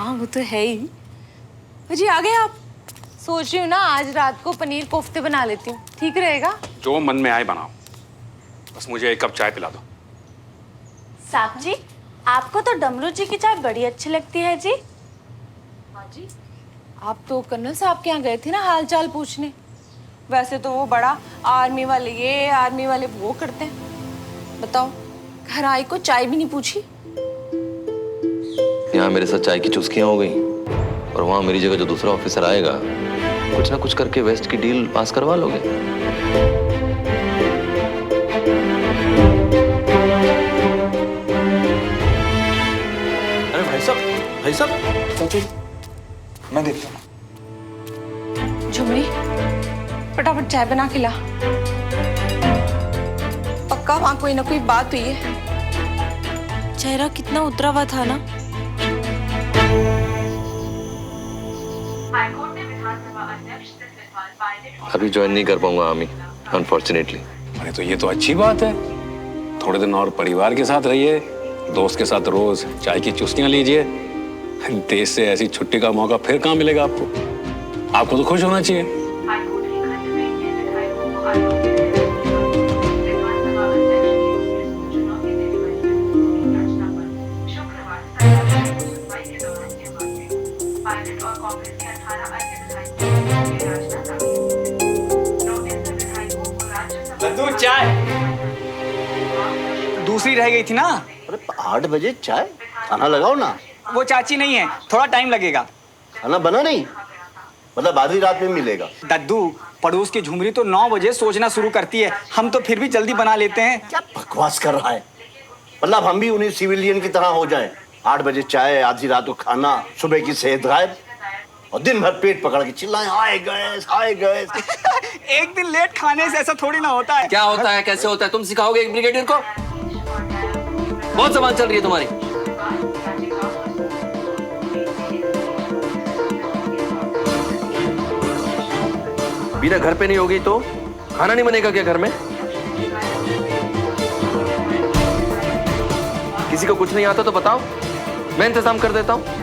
हाँ वो तो है ही। जी आ गए आप? सोच रही हूँ ना आज रात को पनीर कोफ्ते बना लेती हूँ, ठीक रहेगा? जो मन में आए बनाओ, बस मुझे एक कप चाय पिला दो। साहब जी, आपको तो डमरू जी की चाय बड़ी अच्छी लगती है जी। हाँ जी। आप तो कर्नल साहब के यहाँ गए थे ना हाल चाल पूछने। वैसे तो वो बड़ा आर्मी वाले ये आर्मी वाले वो करते हैं। बताओ, घर आई को चाय भी नहीं पूछी। यहाँ मेरे साथ चाय की चुस्कियां हो गई और वहां मेरी जगह जो दूसरा ऑफिसर आएगा कुछ ना कुछ करके वेस्ट की डील पास करवा लोगे। अरे भाई साहब मैं देखता हूँ। झुमरी, फटाफट चाय बना के ला। पक्का वहां कोई ना कोई बात हुई है। चेहरा कितना उतरा हुआ था ना। अभी ज्वाइन नहीं कर पाऊंगा आर्मी, अनफॉर्चुनेटली। अरे तो ये तो अच्छी बात है। थोड़े दिन और परिवार के साथ रहिए, दोस्त के साथ रोज चाय की चुस्कियां लीजिए। देश से ऐसी छुट्टी का मौका फिर कहाँ मिलेगा आपको? आपको तो खुश होना चाहिए। लड्डू चाय दूसरी रह गई थी ना। अरे 8 बजे चाय? खाना लगाओ ना। वो चाची नहीं है, थोड़ा टाइम लगेगा। खाना बना नहीं? मतलब आधी रात में मिलेगा? दद्दू, पड़ोस की झुमरी तो 9 बजे सोचना शुरू करती है, हम तो फिर भी जल्दी बना लेते हैं। क्या बकवास कर रहा है? मतलब हम भी उन्हीं सिविलियन की तरह हो जाएं। 8 बजे चाय, आधी रात को खाना, सुबह की सेहत गायब और दिन भर पेट पकड़ के चिल्लाएं हाय गैस हाय गैस। एक दिन लेट खाने से ऐसा थोड़ी ना होता है। क्या होता है, कैसे होता है, तुम सिखाओगे एक ब्रिगेडियर को? बहुत जबान चल रही है तुम्हारी। बिना घर पे नहीं होगी तो खाना नहीं बनेगा क्या घर में? किसी को कुछ नहीं आता तो बताओ, मैं इंतजाम कर देता हूं।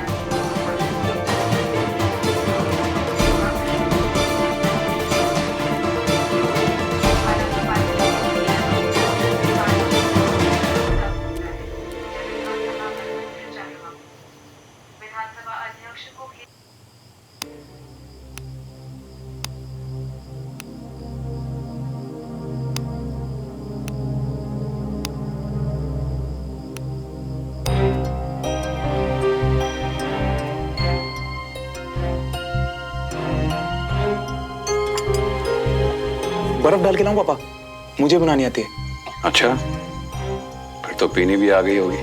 बर्फ डाल के लाऊं पापा? मुझे बनानी आती है। अच्छा, फिर तो पीनी भी आ गई होगी।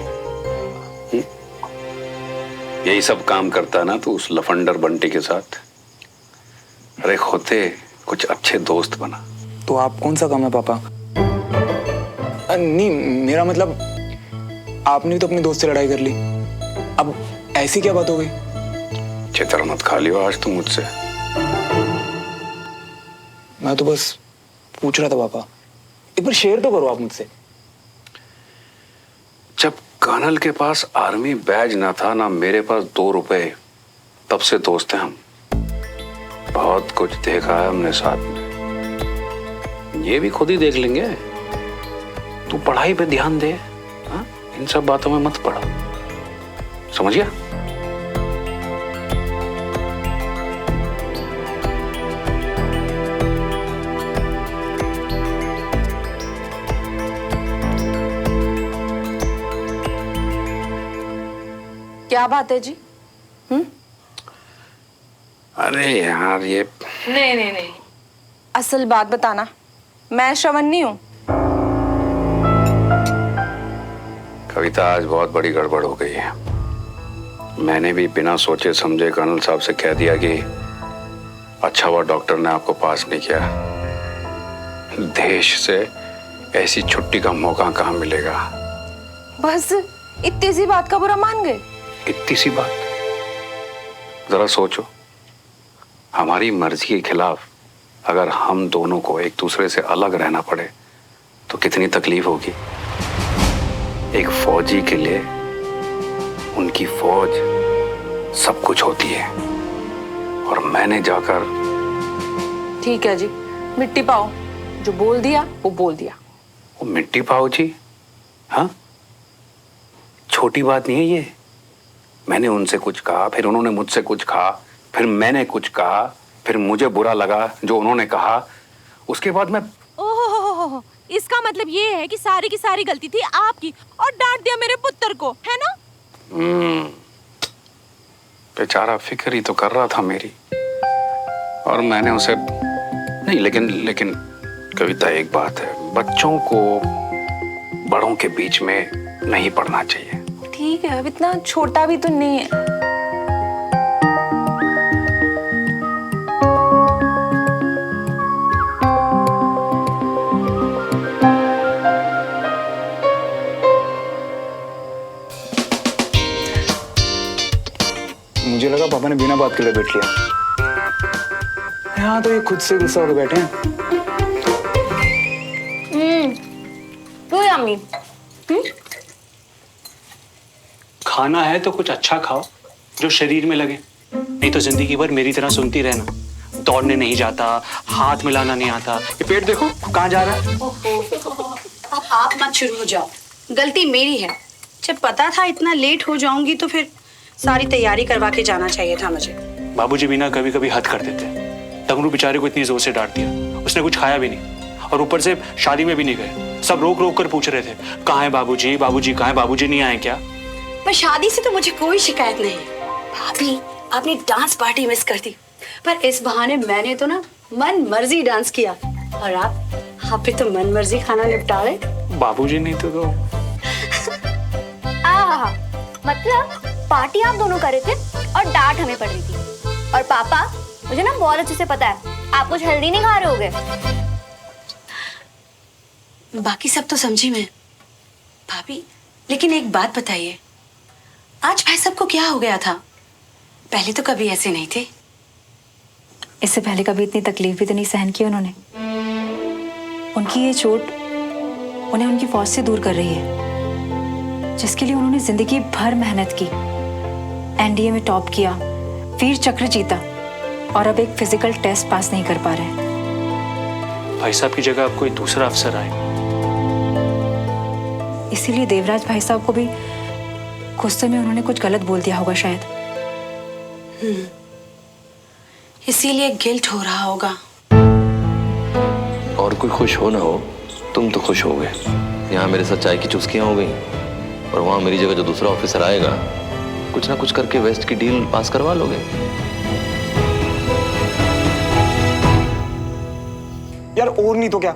यही सब काम करता ना तो उस लफंडर बंटी के साथ। अरे होते कुछ अच्छे दोस्त बना। तो आप कौन सा काम है पापा? नहीं, मेरा मतलब आपने तो अपने दोस्त से लड़ाई कर ली, अब ऐसी क्या बात हो गई? चित्र मत खा लियो आज तुम मुझसे। मैं तो बस पूछ रहा था पापा, एक बार शेयर तो करो आप मुझसे। जब कर्नल के पास आर्मी बैज ना था ना मेरे पास 2 रुपए, तब से दोस्त हैं हम। बहुत कुछ देखा है हमने साथ में, ये भी खुद ही देख लेंगे। तू पढ़ाई पे ध्यान दे, हा? इन सब बातों में मत पड़ा, समझ गया? क्या बात है जी? अरे यार ये नहीं, असल बात बताना। मैं श्रवण नहीं हूँ। कविता, आज बहुत बड़ी गड़बड़ हो गई है। मैंने भी बिना सोचे समझे कर्नल साहब से कह दिया कि अच्छा हुआ डॉक्टर ने आपको पास नहीं किया। देश से ऐसी छुट्टी का मौका कहाँ मिलेगा? बस इतनी सी बात का बुरा मान गए? इतनी सी बात? जरा सोचो, हमारी मर्जी के खिलाफ अगर हम दोनों को एक दूसरे से अलग रहना पड़े तो कितनी तकलीफ होगी। एक फौजी के लिए उनकी फौज सब कुछ होती है। और मैंने जाकर ठीक है जी, मिट्टी पाओ। जो बोल दिया वो बोल दिया। वो मिट्टी पाओ जी, हाँ छोटी बात नहीं है ये। मैंने उनसे कुछ कहा, फिर उन्होंने मुझसे कुछ कहा, फिर मैंने कुछ कहा, फिर मुझे बुरा लगा जो उन्होंने कहा, उसके बाद मैं ओहो, इसका मतलब ये है कि सारी की सारी गलती थी आपकी और डांट दिया मेरे पुत्र को, है ना? बेचारा फिक्र ही तो कर रहा था मेरी, और मैंने उसे नहीं। लेकिन कविता, एक बात है, बच्चों को बड़ों के बीच में नहीं पढ़ना चाहिए। ठीक है, अब इतना छोटा भी तो नहीं है। मुझे लगा पापा ने बिना बात के लपेट लिया। यहाँ तो ये खुद से गुस्सा होकर बैठे हैं। तो यम्मी। खाना है तो कुछ अच्छा खाओ जो शरीर में लगे, नहीं तो जिंदगी भर मेरी तरह सुनती रहना। दौड़ने नहीं जाता, हाथ मिलाना नहीं आता। ये पेट देखो कहाँ जा रहा है। अब आप मत शुरू हो जाओ, गलती मेरी है। जब पता था इतना लेट हो जाऊंगी तो फिर सारी तैयारी करवा के जाना चाहिए था मुझे। बाबूजी भी ना कभी कभी हद कर देते। तगड़ू बेचारे को इतनी जोर से डांट दिया, उसने कुछ खाया भी नहीं, और ऊपर से शादी में भी नहीं गए। सब रोक रोक कर पूछ रहे थे, कहाँ है बाबूजी, बाबूजी कहाँ है, बाबूजी नहीं आए क्या? पर शादी से तो मुझे कोई शिकायत नहीं। भाभी, आपने डांस पार्टी मिस कर दी, पर इस बहाने मैंने तो ना मन मर्जी डांस किया, और आप भी तो मन मर्जी खाना निपटा रहे। बाबूजी नहीं तो मतलब पार्टी आप दोनों कर रहे थे और डांट हमें पड़ रही थी। और पापा, मुझे ना बहुत अच्छे से पता है आप कुछ हेल्दी नहीं खा रहे होगे। बाकी सब तो समझी मैं भाभी, लेकिन एक बात बताइए, आज भाई साहब को क्या हो गया था? पहले तो कभी ऐसे नहीं थे। इससे पहले कभी इतनी तकलीफ भी तो नहीं सहन की उन्होंने। उनकी ये चोट उन्हें उनकी फौज से दूर कर रही है, जिसके लिए उन्होंने जिंदगी भर मेहनत की, एनडीए में टॉप किया, वीर चक्र जीता, और अब एक फिजिकल टेस्ट पास नहीं कर पा रहे। भाई साहब की जगह अब कोई दूसरा अफसर आए। इसीलिए देवराज भाई साहब को भी गुस्से में उन्होंने कुछ गलत बोल दिया होगा शायद। इसीलिए गिल्ट हो रहा होगा। और कोई खुश हो ना हो, तुम तो खुश हो गए। यहाँ मेरे साथ चाय की चुस्कियां हो गई, और वहां मेरी जगह जो दूसरा ऑफिसर आएगा कुछ ना कुछ करके वेस्ट की डील पास करवा लोगे। यार और नहीं तो क्या,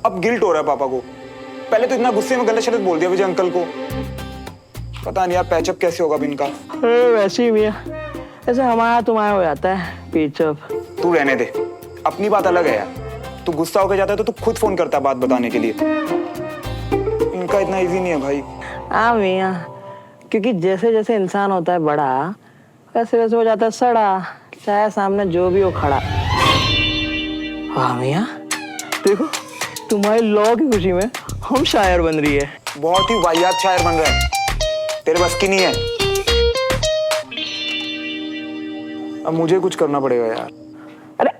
अब गिल्ट हो रहा है पापा को। पहले तो इतना गुस्से में गलत शब्द बोल दिया विजय अंकल को। पता नहीं यार पैचअप कैसे होगा अब इनका। वैसे ही भैया, ऐसे हमारा तुम्हारा हो जाता है पेचअप। तू रहने दे, अपनी बात अलग है यार। तू गुस्सा होकर जाता है तो तू खुद फोन करता है बात बताने के लिए। इनका इतना इजी नहीं है भाई। हाँ भैया, क्योंकि जैसे जैसे इंसान होता है बड़ा, वैसे वैसे हो जाता है सड़ा, चाहे सामने जो भी हो खड़ा। हाँ भैया, देखो तुम्हारी लॉ की खुशी में हम शायर बन रही है। बहुत ही वाहियात शायर बन रहा है, तेरे बस की नहीं है। अब मुझे कुछ करना पड़ेगा यार। अरे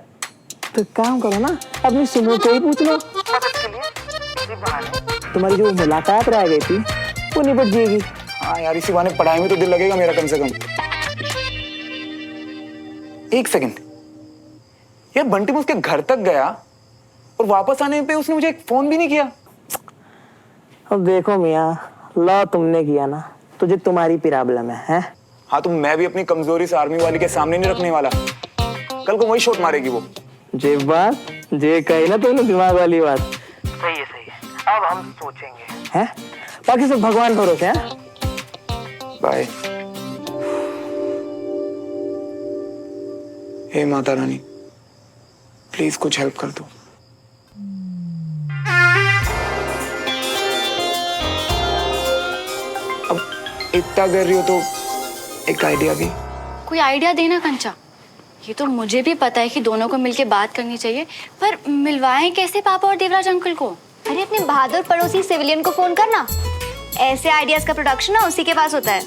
तो काम करो ना, अपनी सुनो को ही पूछ लो। तुम्हारी जो मुलाकात रह गई थी वो निपट जाएगी। हाँ यार, इसी बहाने पढ़ाई में तो दिल लगेगा मेरा कम से कम। एक सेकंड यार, बंटी मैं उसके घर तक गया और वापस आने पे उसने मुझे एक फोन भी नहीं किया। अब देखो मियाँ, लॉ तुमने किया ना, तुझे तुम्हारी प्रॉब्लम है? हाँ तो मैं भी अपनी कमजोरी से आर्मी वाली के सामने नहीं रखने वाला। कल को वही शॉट मारेगी वो। जे बात जे कही ना तुमने दिमाग वाली बात। सही है सही है, अब हम सोचेंगे हैं। बाकी सब भगवान भरोसे हैं। Bye. Hey Mata Rani, please कुछ हेल्प कर दो। अब इतना कर रही हो तो एक आइडिया भी। कोई आइडिया देना कंचा। ये तो मुझे भी पता है कि दोनों को मिलके बात करनी चाहिए, पर मिलवाएं कैसे पापा और देवराज अंकल को? अरे अपने बहादुर पड़ोसी सिविलियन को फोन करना। ऐसे आइडियाज का प्रोडक्शन ना उसी के पास होता है।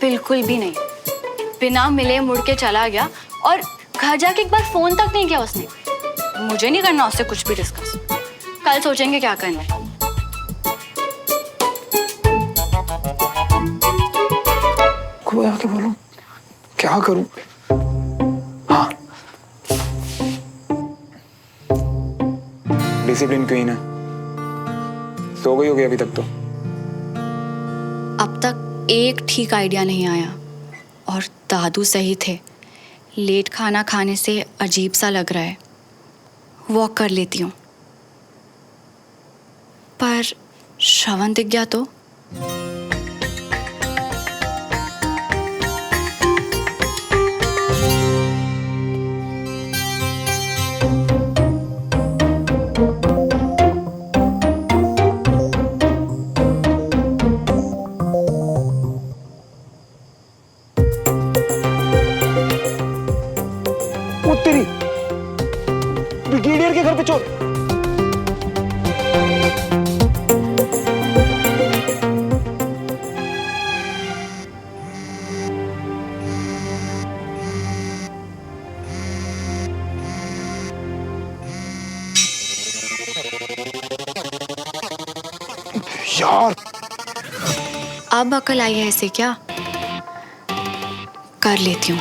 बिल्कुल भी नहीं। बिना मिले मुड़ के चला गया और घर जाके एक बार फोन तक नहीं किया उसने। मुझे नहीं करना उससे कुछ भी डिस्कस, कल सोचेंगे क्या करना है। को आके बोलूं क्या करूं? हाँ, डिसिप्लिन क्वीन है, सो गई होगी अभी तक तो। अब तक एक ठीक आइडिया नहीं आया और दादू सही थे, लेट खाना खाने से अजीब सा लग रहा है, वॉक कर लेती हूँ। पर श्रवण दिख गया तो? तेरी ब्रिगेडियर के घर पे चोर। यार अब अकल आई है इसे क्या? कर लेती हूँ।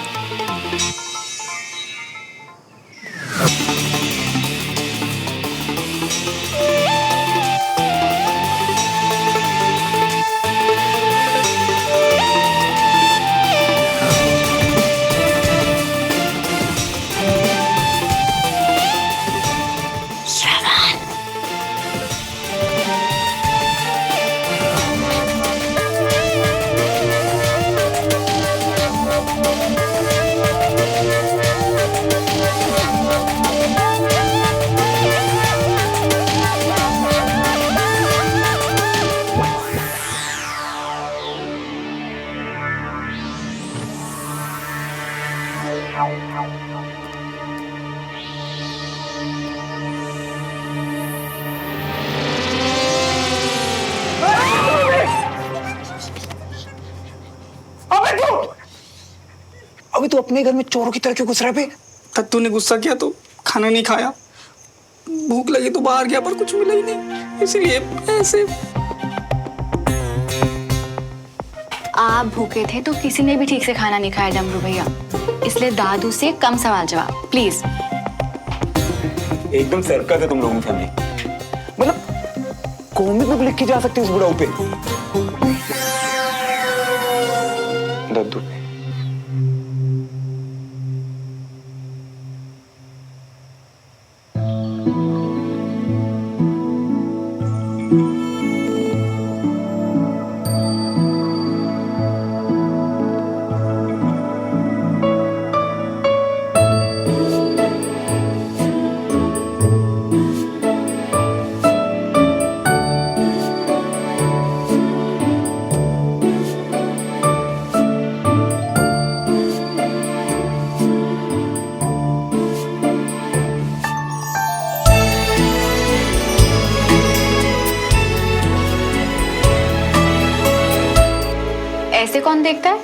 अभी तो अपने घर में चोरों की तरह क्यों घुस रहा है बे? तत्तू ने गुस्सा किया तो खाना नहीं खाया, भूख लगी तो बाहर गया पर कुछ मिला ही नहीं, इसलिए ऐसे। आप भूखे थे तो किसी ने भी ठीक से खाना नहीं खाया डमरू भैया, इसलिए दादू से कम सवाल जवाब प्लीज। एकदम सर्कस है तुम लोगों की फैमिली, मतलब कॉमिक बुक लिख के जा सकती है उस बुढ़ाऊ पे। दद्दू ऐसे कौन देखता है?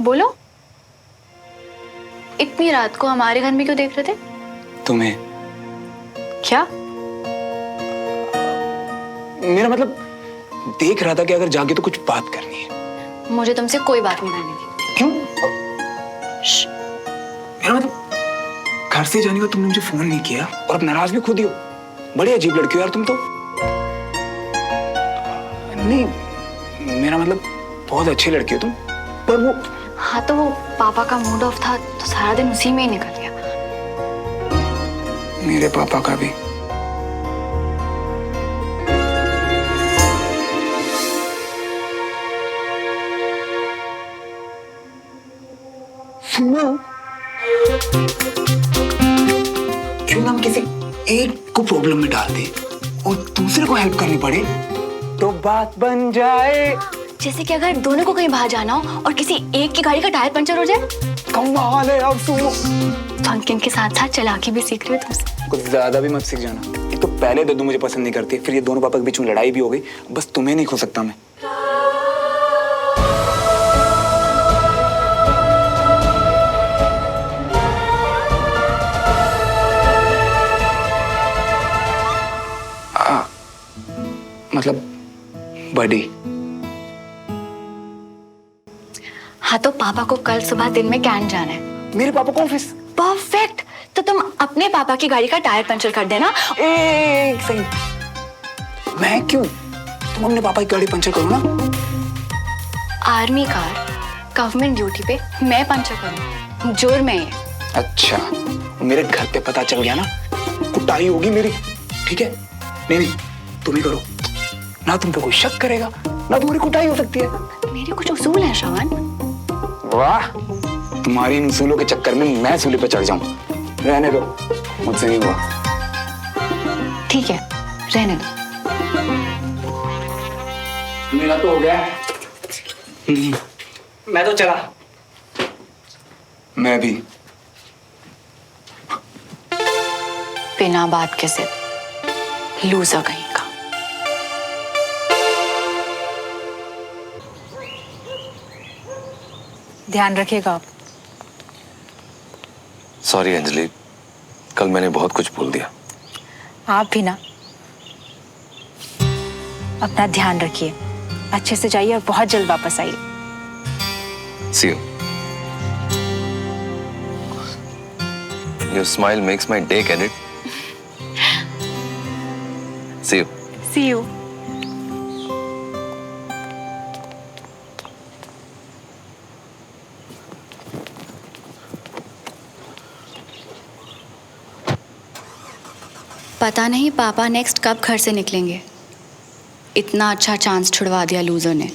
बोलो, इतनी रात को हमारे घर में क्यों देख रहे थे? तुम्हें क्या? मेरा मतलब देख रहा था कि अगर जागे तो कुछ बात करनी है। मुझे तुमसे कोई बात नहीं करनी थी। क्यों? मेरा मतलब घर से जाने का तुमने मुझे फोन नहीं किया और अब नाराज भी खुद ही हो। बड़ी अजीब लड़की हो यार तुम तो। नहीं, मेरा मतलब बहुत अच्छी लड़की हो तुम, पर वो। हाँ तो वो पापा का मूड ऑफ था तो सारा दिन उसी में ही निकल गया। मेरे पापा का भी। सुनो, क्यों ना हम किसी एक को प्रॉब्लम में डाल दे और दूसरे को हेल्प करनी पड़े तो बात बन जाए। जैसे कि अगर दोनों को कहीं बाहर जाना हो और किसी एक की गाड़ी का टायर पंचर हो जाए। कमाल है। अब सुनो, फंकिंग के साथ साथ चालाकी भी सीख रही हो तुमसे। कुछ ज्यादा भी मत सीख जाना। एक तो पहले दद्दू मुझे पसंद नहीं करती, फिर ये दोनों पापा के बीच में लड़ाई भी हो गई। बस तुम्हें नहीं खो सकता मैं। मतलब बर्थडे। हाँ तो पापा को कल सुबह दिन में कैंट जाना है। मेरे पापा को ऑफिस। परफेक्ट, तो तुम अपने पापा की गाड़ी का टायर पंचर कर देना। एक सेकंड, मैं क्यों? तुम अपने पापा की गाड़ी पंचर करो ना। आर्मी कार गवर्नमेंट ड्यूटी पे मैं पंचर करूँ, जुर्म है ये। अच्छा, मेरे घर पे पता चल गया ना, कुटाई होगी मेरी, ठीक है? नहीं नहीं, तुम ही करो ना, तुम पे कोई शक करेगा ना, तुम्हारी कुटाई हो सकती है। मेरे कुछ उसूल हैं श्रवण। वाह, तुम्हारी इन उसूलों के चक्कर में मैं सूली पे चढ़ जाऊं। रहने दो, मुझसे नहीं हुआ। ठीक है, रहने दो। मेरा तो हो गया। मैं तो चला। मैं भी। बिना बात के सिर्फ लूजर कहीं का। ध्यान रखिएगा आप। सॉरी अंजलि, कल मैंने बहुत कुछ बोल दिया। आप भी ना, अपना ध्यान रखिए, अच्छे से जाइए और बहुत जल्द वापस आइए। See you. Your smile makes my day, can it? See you. See you. पता नहीं पापा नेक्स्ट कब घर से निकलेंगे। इतना अच्छा चांस छुड़वा दिया लूजर ने।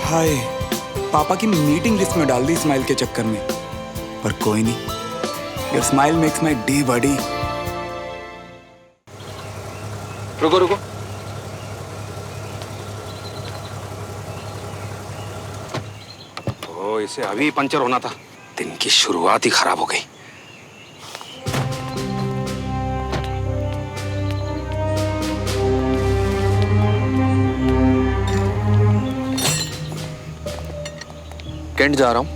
हाय, पापा की मीटिंग लिस्ट में डाल दी स्माइल के चक्कर में, पर कोई नहीं, your smile makes my day buddy. रुको रुको, ओ इसे अभी पंचर होना था, दिन की शुरुआत ही खराब हो गई। कैंट जा रहा हूँ,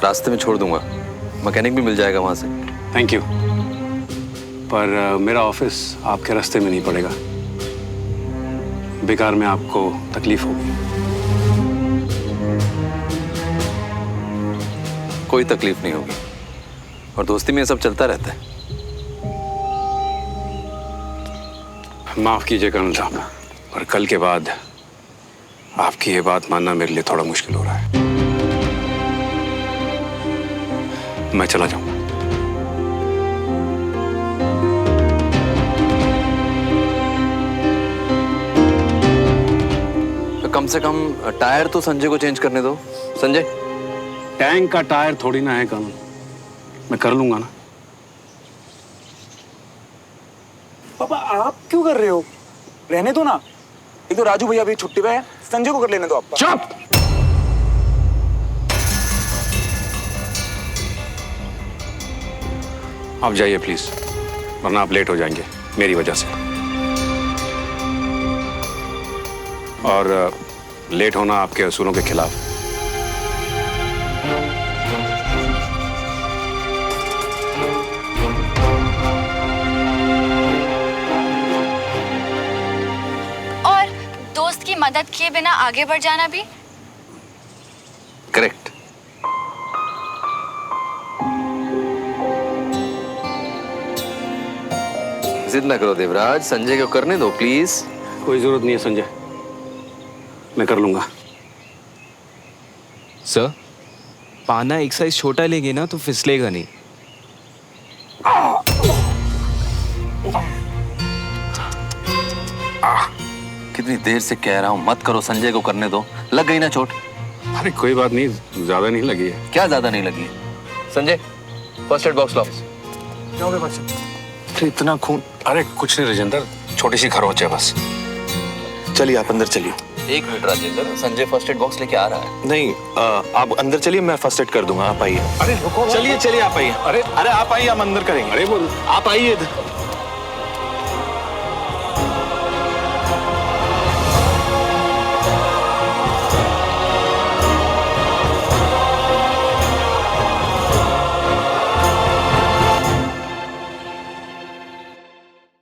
रास्ते में छोड़ दूंगा, मैकेनिक भी मिल जाएगा वहां से। थैंक यू, पर मेरा ऑफिस आपके रास्ते में नहीं पड़ेगा, बेकार में आपको तकलीफ होगी। कोई तकलीफ नहीं होगी, और दोस्ती में ये सब चलता रहता है। माफ कीजिए कर्नल साहब, पर कल के बाद आपकी ये बात मानना मेरे लिए थोड़ा मुश्किल हो रहा है। मैं चला जाऊंगा। तो कम से कम टायर तो संजय को चेंज करने दो। संजय, टैंक का टायर थोड़ी ना है कर्नल, मैं कर लूंगा ना। पापा आप क्यों कर रहे हो? रहने दो ना, एक तो राजू भैया भी छुट्टी पे है, संजय को कर लेने दो आप। चुप! आप जाइए प्लीज, वरना आप लेट हो जाएंगे मेरी वजह से। और लेट होना आपके असूलों के खिलाफ। और दोस्त की मदद किए बिना आगे बढ़ जाना भी। करेक्ट। जिद ना करो देवराज, संजय को करने दो प्लीज। कोई जरूरत नहीं है संजय, मैं कर लूंगा। सर, पाना एक साइज छोटा लेंगे ना तो फिसलेगा नहीं। कितनी देर से कह रहा हूं मत करो, संजय को करने दो। लग गई ना चोट? अरे कोई बात नहीं, ज्यादा नहीं लगी है। क्या ज्यादा नहीं लगी? संजय, फर्स्ट एड बॉक्स लाओ। अरे इतना खून? अरे कुछ नहीं राजेंद्र, छोटी सी खरोच है बस। चलिए आप अंदर चलिए। एक minute Rajendra, Sanjay first aid box लेके आ रहा है। नहीं आप अंदर चलिए, मैं फर्स्ट एड कर दूंगा, आप आइए। अरे चलिए चलिए आप आइए। अरे आप आइए, हम अंदर करेंगे। अरे बोल, आप आइए।